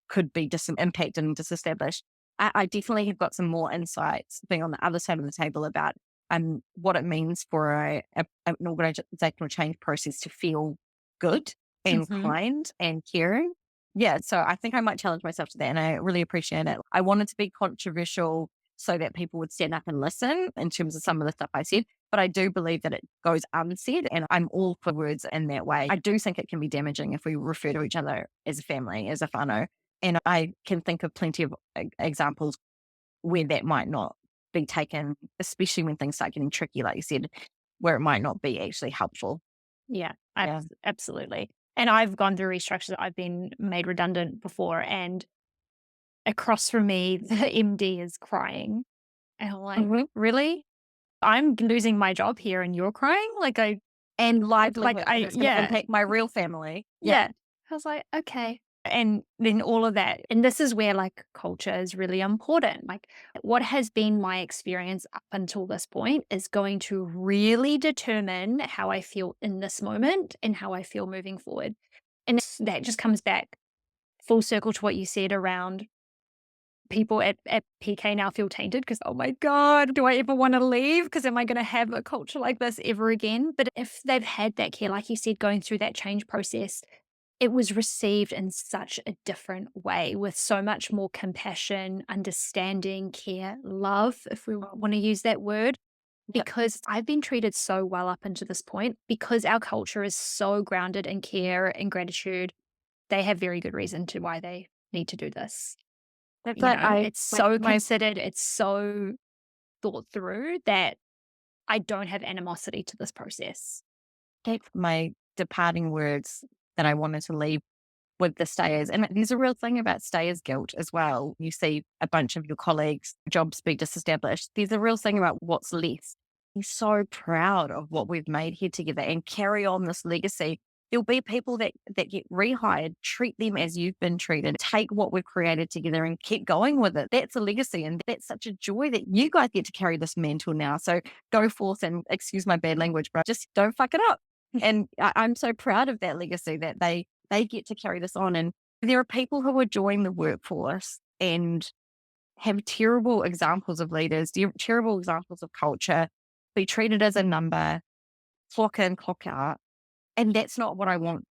could be impacted and disestablished. I definitely have got some more insights being on the other side of the table about what it means for an organizational change process to feel good and Mhm. kind and caring. Yeah, so I think I might challenge myself to that, and I really appreciate it. I wanted to be controversial so that people would stand up and listen in terms of some of the stuff I said, but I do believe that it goes unsaid, and I'm all for words in that way. I do think it can be damaging if we refer to each other as a family, as a whānau, and I can think of plenty of examples where that might not be taken, especially when things start getting tricky, like you said, where it might not be actually helpful. Yeah, Yeah. absolutely. And I've gone through restructures. I've been made redundant before, and across from me, the MD is crying. And I'm like, Mhm. really? I'm losing my job here and you're crying? And livelihood, and it's going to Yeah, impact my real family. Yeah. yeah. I was like, okay. And then all of that. And this is where like culture is really important. Like what has been my experience up until this point is going to really determine how I feel in this moment and how I feel moving forward. And that just comes back full circle to what you said around people at PK now feel tainted because, oh my God, do I ever want to leave? Because am I going to have a culture like this ever again? But if they've had that care, like you said, going through that change process, it was received in such a different way with so much more compassion, understanding, care, love, if we want to use that word. Yep. Because I've been treated so well up until this point, because our culture is so grounded in care and gratitude, they have very good reason to why they need to do this. That's You like know, I it's like so my considered, it's so thought through that I don't have animosity to this process. that's my departing words that I wanted to leave with the stayers. And there's a real thing about stayers guilt as well. You see a bunch of your colleagues' jobs be disestablished. There's a real thing about what's left. We're so proud of what we've made here together and carry on this legacy. There'll be people that get rehired, treat them as you've been treated, take what we've created together and keep going with it. That's a legacy. And that's such a joy that you guys get to carry this mantle now. So go forth and excuse my bad language, but just don't fuck it up. And I'm so proud of that legacy that they get to carry this on. And there are people who are joining the workforce and have terrible examples of leaders, terrible examples of culture, be treated as a number, clock in, clock out. And that's not what I want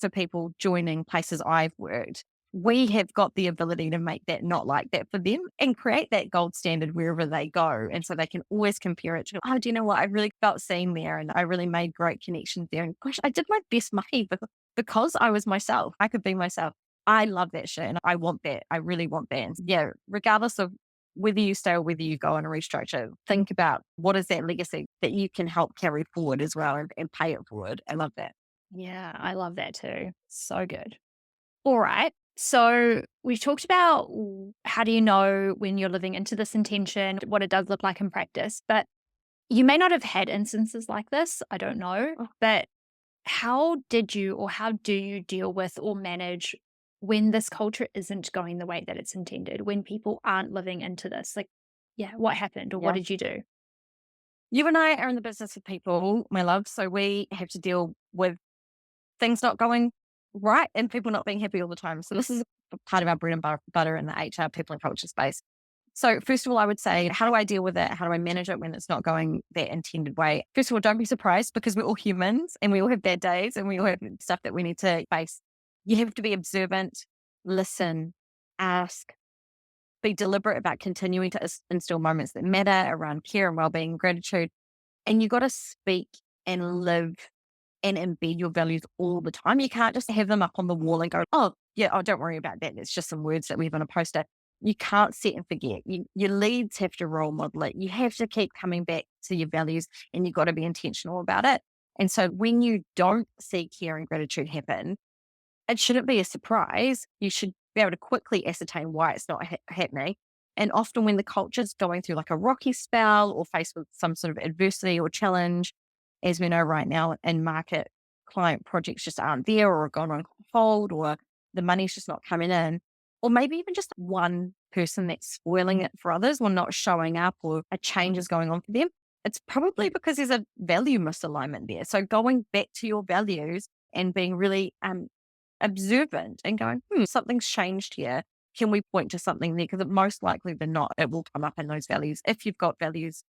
for people joining places I've worked. We have got the ability to make that not like that for them and create that gold standard wherever they go. And so they can always compare it to, oh, do you know what? I really felt seen there and I really made great connections there. And gosh, I did my best money because I was myself. I could be myself. I love that shit and I want that. I really want that. And yeah, regardless of whether you stay or whether you go on a restructure, think about what is that legacy that you can help carry forward as well and pay it forward. I love that. Yeah, I love that too. So good. All right. So we've talked about how do you know when you're living into this intention, what it does look like in practice, but you may not have had instances like this. I don't know. But how did you or how do you deal with or manage when this culture isn't going the way that it's intended, when people aren't living into this? Like, yeah, what happened or what Yeah. did you do? You and I are in the business of people, my love. So we have to deal with things not going right and people not being happy all the time. So this is part of our bread and butter in the HR people and culture space. So first of all, I would say, how do I deal with it? How do I manage it when it's not going that intended way? First of all, don't be surprised because we're all humans and we all have bad days and we all have stuff that we need to face. You have to be observant, listen, ask, be deliberate about continuing to instill moments that matter around care and well-being and gratitude. And you got to speak and live and embed your values all the time. You can't just have them up on the wall and go, oh, yeah, oh, don't worry about that. It's just some words that we have on a poster. You can't set and forget. Your leads have to role model it. You have to keep coming back to your values and you've got to be intentional about it. And so when you don't see care and gratitude happen, it shouldn't be a surprise. You should be able to quickly ascertain why it's not happening. And often when the culture's going through like a rocky spell or faced with some sort of adversity or challenge, as we know right now in market, client projects just aren't there or are gone on hold or the money's just not coming in, or maybe even just one person that's spoiling it for others or not showing up or a change is going on for them, it's probably because there's a value misalignment there. So going back to your values and being really observant and going, something's changed here. Can we point to something there? Because most likely than not, it will come up in those values. If you've got values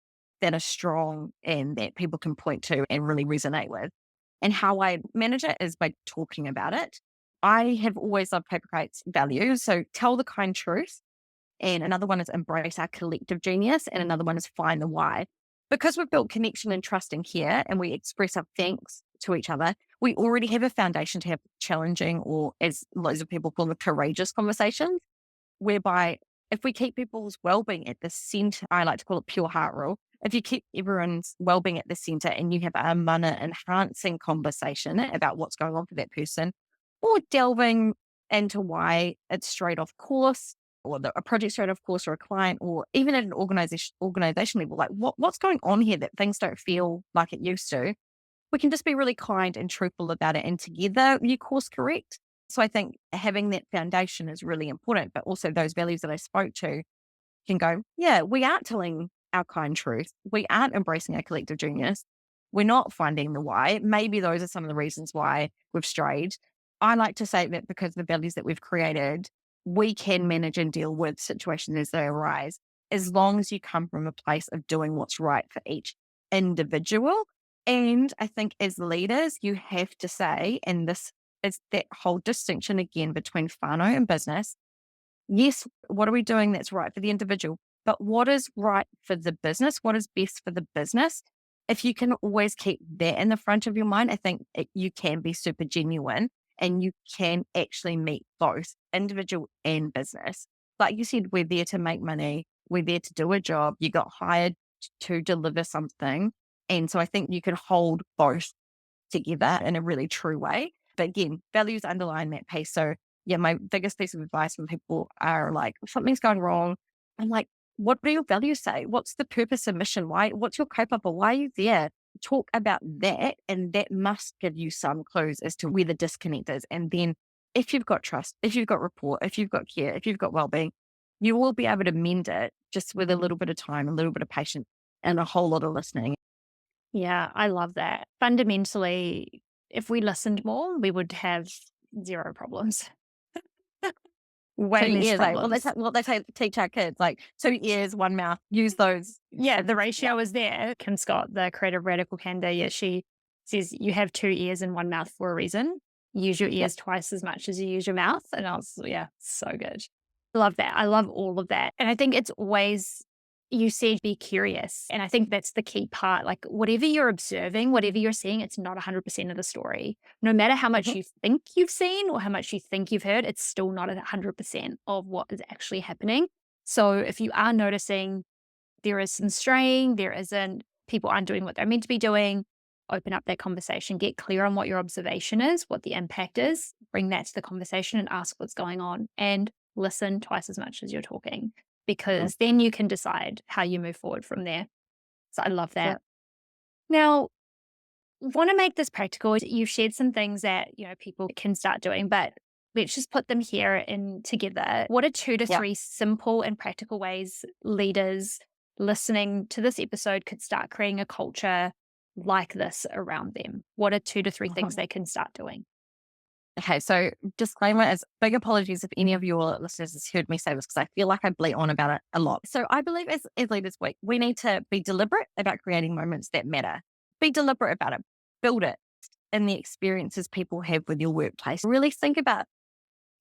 that are strong and that people can point to and really resonate with. And how I manage it is by talking about it. I have always loved Paper Crate's values. So tell the kind truth. And another one is embrace our collective genius. And another one is find the why. Because we've built connection and trust in here and we express our thanks to each other, we already have a foundation to have challenging or, as loads of people call them, courageous conversations, whereby if we keep people's well-being at the center, I like to call it pure heart rule. If you keep everyone's well-being at the center and you have a mana enhancing conversation about what's going on for that person, or delving into why it's straight off course, or a project straight off course, or a client, or even at an organization level, like what's going on here that things don't feel like it used to, we can just be really kind and truthful about it and together you course correct. So I think having that foundation is really important, but also those values that I spoke to can go, yeah, we aren't telling our kind truth. We aren't embracing our collective genius. We're not finding the why. Maybe those are some of the reasons why we've strayed. I like to say that because the values that we've created, we can manage and deal with situations as they arise, as long as you come from a place of doing what's right for each individual. And I think as leaders, you have to say, and this is that whole distinction again between whānau and business. Yes, what are we doing that's right for the individual? But what is right for the business? What is best for the business? If you can always keep that in the front of your mind, I think you can be super genuine and you can actually meet both individual and business. Like you said, we're there to make money. We're there to do a job. You got hired to deliver something. And so I think you can hold both together in a really true way. But again, values underline that piece. So yeah, my biggest piece of advice when people are like, something's going wrong, I'm like, what do your values say? What's the purpose and mission? What's your kaupapa? Why are you there? Talk about that. And that must give you some clues as to where the disconnect is. And then if you've got trust, if you've got rapport, if you've got care, if you've got well-being, you will be able to mend it just with a little bit of time, a little bit of patience, and a whole lot of listening. Yeah, I love that. Fundamentally, if we listened more, we would have zero problems. Way 2 less ears, like problems. what they teach our kids, like 2 ears, 1 mouth, use those. Yeah, the ratio is there. Kim Scott, the creative radical candor, yeah, she says you have 2 ears and 1 mouth for a reason. Use your Yep. ears twice as much as you use your mouth. And I was, yeah, so good. Love that. I love all of that. And I think it's always, you said be curious. And I think that's the key part. Like whatever you're observing, whatever you're seeing, it's not 100% of the story. No matter how much Mhm. you think you've seen or how much you think you've heard, it's still not 100% of what is actually happening. So if you are noticing there is some straying, people aren't doing what they're meant to be doing, open up that conversation, get clear on what your observation is, what the impact is, bring that to the conversation and ask what's going on and listen twice as much as you're talking, because then you can decide how you move forward from there. So I love that. Sure. Now, want to make this practical. You've shared some things that, people can start doing, but let's just put them here in together. What are 2 to Yeah. 3 simple and practical ways leaders listening to this episode could start creating a culture like this around them? What are 2 to 3 things they can start doing? Okay, so disclaimer is big apologies if any of your listeners has heard me say this because I feel like I bleat on about it a lot. So I believe as leaders, we need to be deliberate about creating moments that matter. Be deliberate about it. Build it in the experiences people have with your workplace. Really think about,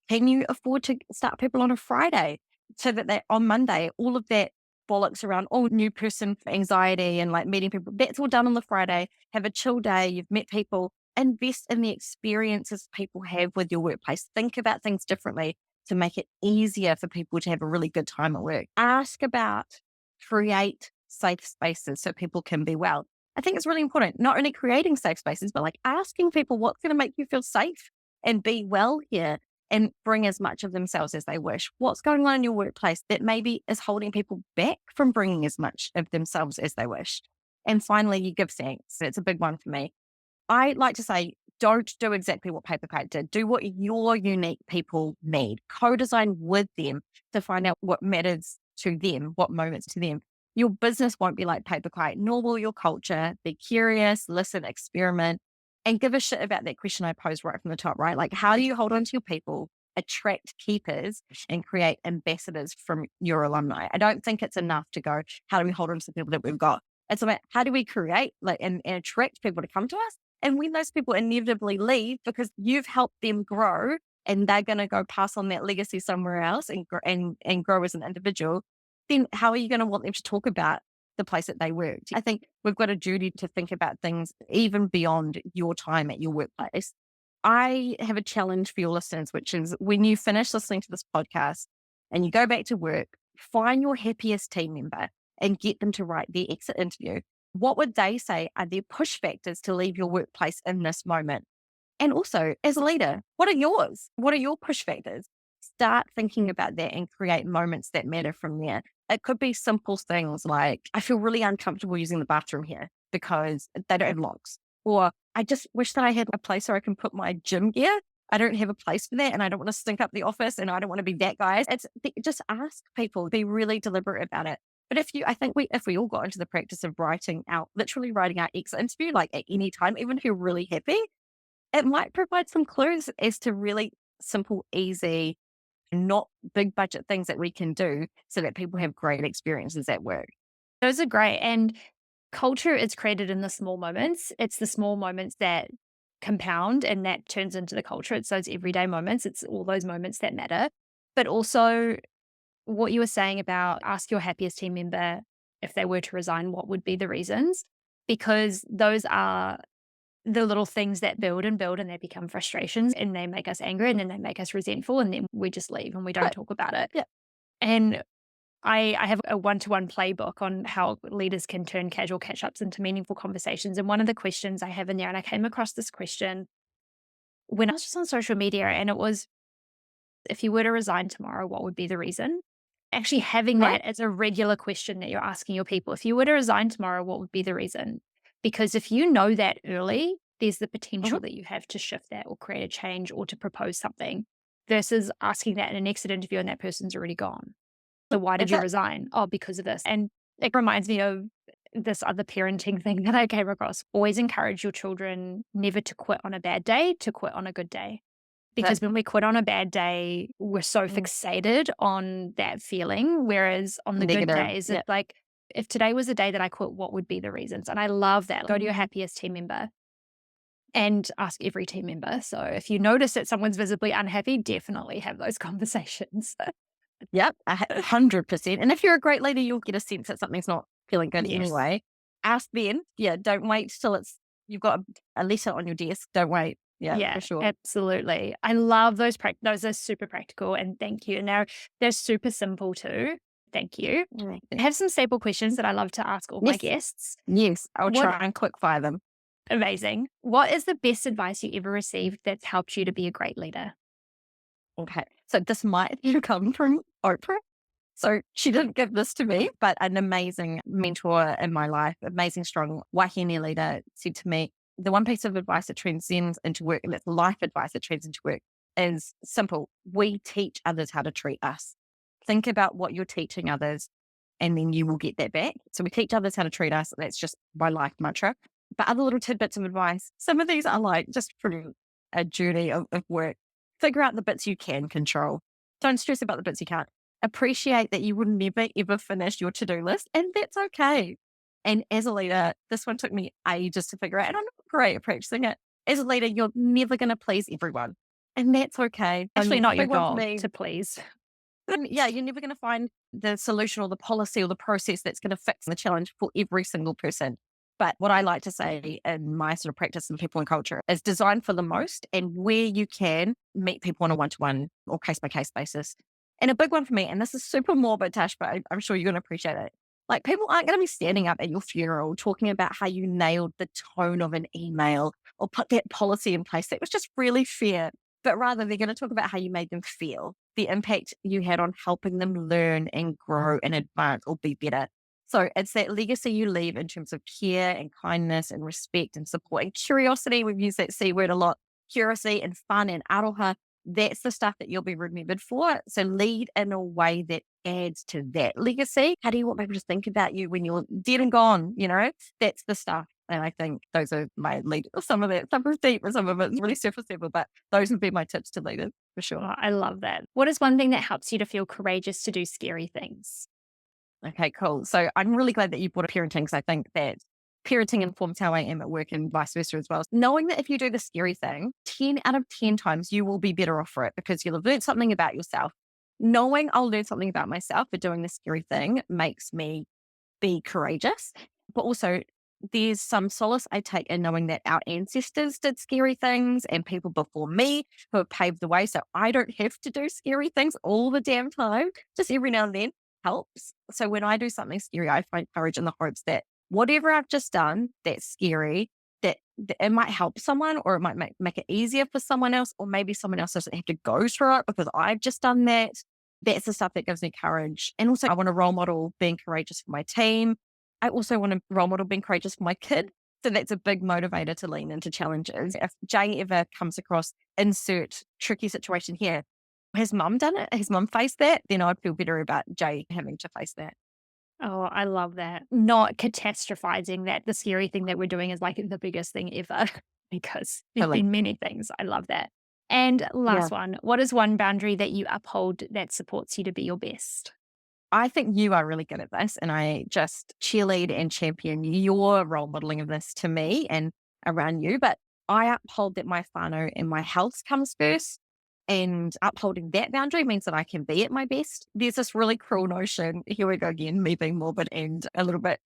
can you afford to start people on a Friday so that they on Monday, all of that bollocks around, new person anxiety and like meeting people, that's all done on the Friday. Have a chill day. You've met people. Invest in the experiences people have with your workplace. Think about things differently to make it easier for people to have a really good time at work. Ask about, create safe spaces so people can be well. I think it's really important, not only creating safe spaces, but like asking people what's going to make you feel safe and be well here and bring as much of themselves as they wish. What's going on in your workplace that maybe is holding people back from bringing as much of themselves as they wish? And finally, you give thanks. It's a big one for me. I like to say, don't do exactly what Paper Kite did. Do what your unique people need. Co-design with them to find out what matters to them, what moments to them. Your business won't be like Paper Kite, nor will your culture. Be curious, listen, experiment, and give a shit about that question I posed right from the top, right? Like, how do you hold on to your people, attract keepers, and create ambassadors from your alumni? I don't think it's enough to go, how do we hold on to the people that we've got? It's about how do we create and attract people to come to us? And when those people inevitably leave because you've helped them grow and they're going to go pass on that legacy somewhere else and grow as an individual, then how are you going to want them to talk about the place that they worked? I think we've got a duty to think about things even beyond your time at your workplace. I have a challenge for your listeners, which is when you finish listening to this podcast and you go back to work, find your happiest team member and get them to write their exit interview. What would they say are their push factors to leave your workplace in this moment? And also, as a leader, what are yours? What are your push factors? Start thinking about that and create moments that matter from there. It could be simple things like, I feel really uncomfortable using the bathroom here because they don't have locks. Or I just wish that I had a place where I can put my gym gear. I don't have a place for that and I don't want to stink up the office and I don't want to be that guy. Just ask people, be really deliberate about it. But if we all got into the practice of literally writing our exit interview, like at any time, even if you're really happy, it might provide some clues as to really simple, easy, not big budget things that we can do so that people have great experiences at work. Those are great. And culture is created in the small moments. It's the small moments that compound and that turns into the culture. It's those everyday moments. It's all those moments that matter. But also what you were saying about ask your happiest team member if they were to resign, what would be the reasons? Because those are the little things that build and build and they become frustrations and they make us angry and then they make us resentful and then we just leave and we don't talk about it. Yeah. And I have a one-to-one playbook on how leaders can turn casual catch-ups into meaningful conversations. And one of the questions I have in there, and I came across this question when I was just on social media, and it was, if you were to resign tomorrow, what would be the reason? Actually having Right. that as a regular question that you're asking your people. If you were to resign tomorrow, what would be the reason? Because if you know that early, there's the Mhm. potential that you have to shift that or create a change or to propose something versus asking that in an exit interview and that person's already gone. So why did That's you it. resign? Oh, because of this. And it reminds me of this other parenting thing that I came across. Always encourage your children never to quit on a bad day, to quit on a good day. Because That, when we quit on a bad day, we're so mm, fixated on that feeling. Whereas on the good negative. days, Yeah. it's like, if today was a day that I quit, what would be the reasons? And I love that. Go to your happiest team member and ask every team member. So if you notice that someone's visibly unhappy, definitely have those conversations. Yep, 100%. And if you're a great leader, you'll get a sense that something's not feeling good Yes. anyway. Ask then. Yeah, don't wait till you've got a letter on your desk. Don't wait. Yeah, Yeah, for sure. absolutely. I love those. Those are super practical, and thank you. And they're super simple too. Thank you. Mm. I have some staple questions that I love to ask all my Yes, guests. yes. I'll What try and quick fire them. Amazing. What is the best advice you ever received that's helped you to be a great leader? Okay. So this might come from Oprah. So she didn't give this to me, but an amazing mentor in my life, amazing, strong Wahine leader said to me, the one piece of advice that transcends into work, and it's life advice that transcends into work, is simple. We teach others how to treat us. Think about what you're teaching others, and then you will get that back. So we teach others how to treat us. That's just my life mantra. But other little tidbits of advice, some of these are like just from a journey of work. Figure out the bits you can control. Don't stress about the bits you can't. Appreciate that you would never ever finish your to-do list, and that's okay. And as a leader, this one took me ages to figure out, and I'm not great at practicing it. As a leader, you're never going to please everyone, and that's okay. Actually, not your Big one for goal me. to please. Yeah, you're never going to find the solution or the policy or the process that's going to fix the challenge for every single person. But what I like to say in my sort of practice in people and culture is design for the most, and where you can meet people on a one-to-one or case-by-case basis. And a big one for me, and this is super morbid, Tash, but I'm sure you're going to appreciate it. Like, people aren't going to be standing up at your funeral talking about how you nailed the tone of an email or put that policy in place that was just really fair, but rather they're going to talk about how you made them feel, the impact you had on helping them learn and grow and advance or be better. So it's that legacy you leave in terms of care and kindness and respect and support and curiosity. We've used that C word a lot. Curiosity and fun and aroha. That's the stuff that you'll be remembered for. So lead in a way that adds to that legacy. How do you want people to think about you when you're dead and gone? You know, that's the stuff. And I think those are my lead. Some of it, some of it's deep and some of it's really surface level, but those would be my tips to leaders for sure. Oh, I love that. What is one thing that helps you to feel courageous to do scary things? Okay, cool. So I'm really glad that you brought up parenting, because I think that parenting informs how I am at work and vice versa as well. Knowing that if you do the scary thing, 10 out of 10 times you will be better off for it because you'll have learned something about yourself. Knowing I'll learn something about myself for doing the scary thing makes me be courageous. But also, there's some solace I take in knowing that our ancestors did scary things and people before me who have paved the way. So I don't have to do scary things all the damn time. Just every now and then helps. So when I do something scary, I find courage in the hopes that whatever I've just done that's scary, that it might help someone, or it might make it easier for someone else, or maybe someone else doesn't have to go through it because I've just done that. That's the stuff that gives me courage. And also, I want to role model being courageous for my team. I also want to role model being courageous for my kid. So that's a big motivator to lean into challenges. If Jay ever comes across insert tricky situation here, has mum done it? Has mum faced that? Then I'd feel better about Jay having to face that. Oh, I love that. Not catastrophizing that the scary thing that we're doing is like the biggest thing ever because there's Totally. been many things. I love that. And Yeah. last one, what is one boundary that you uphold that supports you to be your best? I think you are really good at this, and I just cheerlead and champion your role modeling of this to me and around you. But I uphold that my whānau and my health comes first. And upholding that boundary means that I can be at my best. There's this really cruel notion. Here we go again, me being morbid and a little bit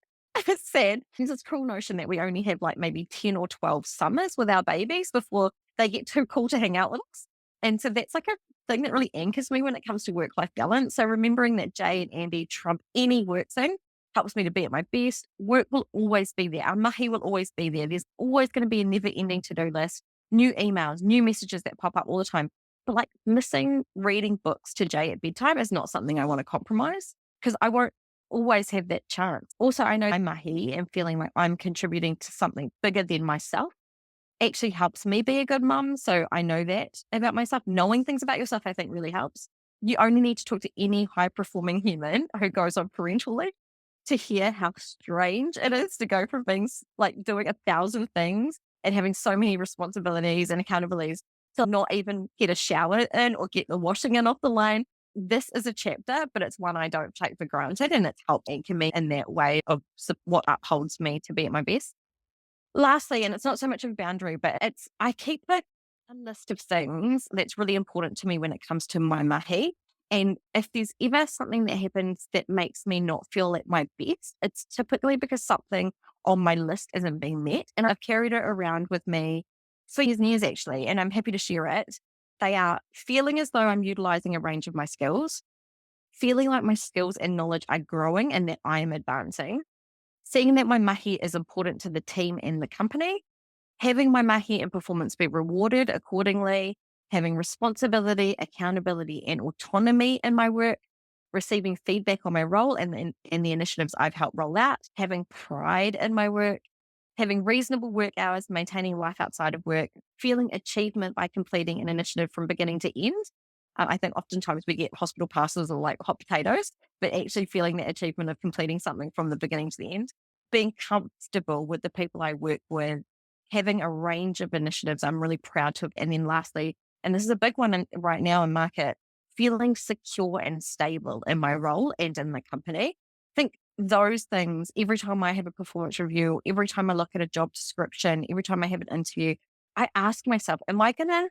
sad. There's this cruel notion that we only have like maybe 10 or 12 summers with our babies before they get too cool to hang out with us. And so that's like a thing that really anchors me when it comes to work-life balance. So remembering that Jay and Andy trump any work thing helps me to be at my best. Work will always be there. Our mahi will always be there. There's always going to be a never-ending to-do list, new emails, new messages that pop up all the time. But like missing reading books to Jay at bedtime is not something I want to compromise because I won't always have that chance. Also, I know my mahi and feeling like I'm contributing to something bigger than myself actually helps me be a good mum. So I know that about myself. Knowing things about yourself, I think really helps. You only need to talk to any high performing human who goes on parental leave to hear how strange it is to go from being like doing 1,000 things and having so many responsibilities and accountabilities to not even get a shower in or get the washing in off the line. This is a chapter, but it's one I don't take for granted, and it's helped anchor me in that way of what upholds me to be at my best. Lastly, and it's not so much of a boundary, but I keep a list of things that's really important to me when it comes to my mahi. And if there's ever something that happens that makes me not feel at my best, it's typically because something on my list isn't being met. And I've carried it around with me for years and years, actually, and I'm happy to share it. They are feeling as though I'm utilizing a range of my skills, feeling like my skills and knowledge are growing and that I am advancing, seeing that my mahi is important to the team and the company, having my mahi and performance be rewarded accordingly, having responsibility, accountability, and autonomy in my work, receiving feedback on my role and the initiatives I've helped roll out, having pride in my work, having reasonable work hours, maintaining life outside of work, feeling achievement by completing an initiative from beginning to end. I think oftentimes we get hospital passes or like hot potatoes, but actually feeling that achievement of completing something from the beginning to the end, being comfortable with the people I work with, having a range of initiatives I'm really proud to. And then lastly, and this is a big one right now in market, feeling secure and stable in my role and in the company. I think those things, every time I have a performance review, every time I look at a job description, every time I have an interview, I ask myself, am I going to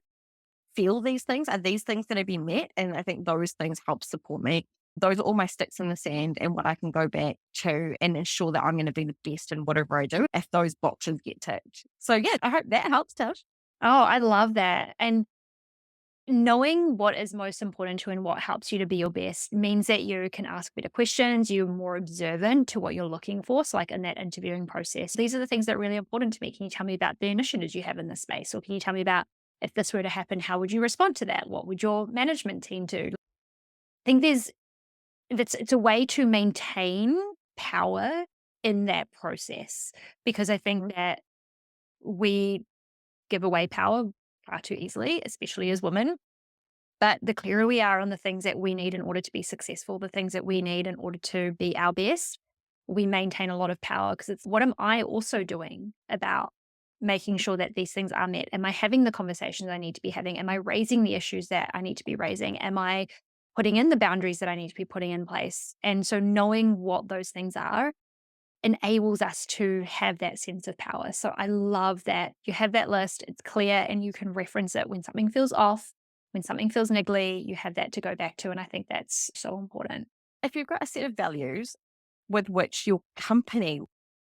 feel these things? Are these things going to be met? And I think those things help support me. Those are all my sticks in the sand and what I can go back to and ensure that I'm going to be the best in whatever I do if those boxes get ticked. So yeah, I hope that helps, Tash. Oh, I love that. And knowing what is most important to you and what helps you to be your best means that you can ask better questions. You're more observant to what you're looking for. So, like in that interviewing process, these are the things that are really important to me. Can you tell me about the initiatives you have in this space? Or can you tell me about if this were to happen, how would you respond to that? What would your management team do? I think it's a way to maintain power in that process, because I think that we give away power far too easily, especially as women. But the clearer we are on the things that we need in order to be successful, the things that we need in order to be our best, we maintain a lot of power, because it's what am I also doing about making sure that these things are met? Am I having the conversations I need to be having? Am I raising the issues that I need to be raising? Am I putting in the boundaries that I need to be putting in place? And so knowing what those things are enables us to have that sense of power. So I love that you have that list, it's clear, and you can reference it when something feels off, when something feels niggly, you have that to go back to. And I think that's so important. If you've got a set of values with which your company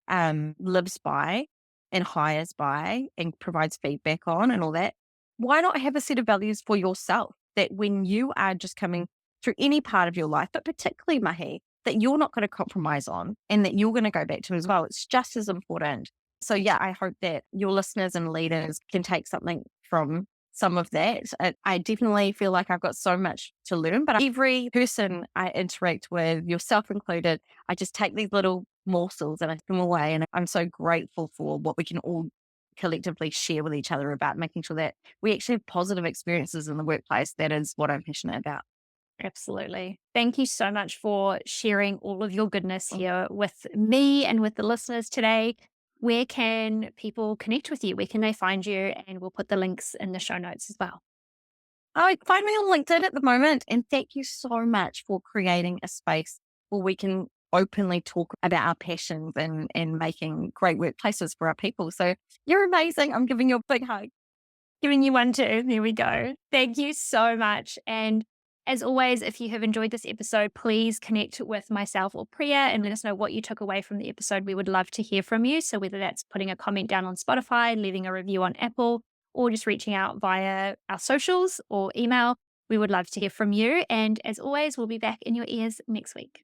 lives by and hires by and provides feedback on and all that, why not have a set of values for yourself that when you are just coming through any part of your life, but particularly mahi, that you're not going to compromise on and that you're going to go back to as well. It's just as important. So yeah, I hope that your listeners and leaders can take something from some of that. I definitely feel like I've got so much to learn, but every person I interact with, yourself included, I just take these little morsels and I put them away. And I'm so grateful for what we can all collectively share with each other about making sure that we actually have positive experiences in the workplace. That is what I'm passionate about. Absolutely. Thank you so much for sharing all of your goodness here with me and with the listeners today. Where can people connect with you? Where can they find you? And we'll put the links in the show notes as well. Oh, find me on LinkedIn at the moment. And thank you so much for creating a space where we can openly talk about our passions and making great workplaces for our people. So you're amazing. I'm giving you a big hug. Giving you one too. There we go. Thank you so much. And as always, if you have enjoyed this episode, please connect with myself or Priya and let us know what you took away from the episode. We would love to hear from you. So whether that's putting a comment down on Spotify, leaving a review on Apple, or just reaching out via our socials or email, we would love to hear from you. And as always, we'll be back in your ears next week.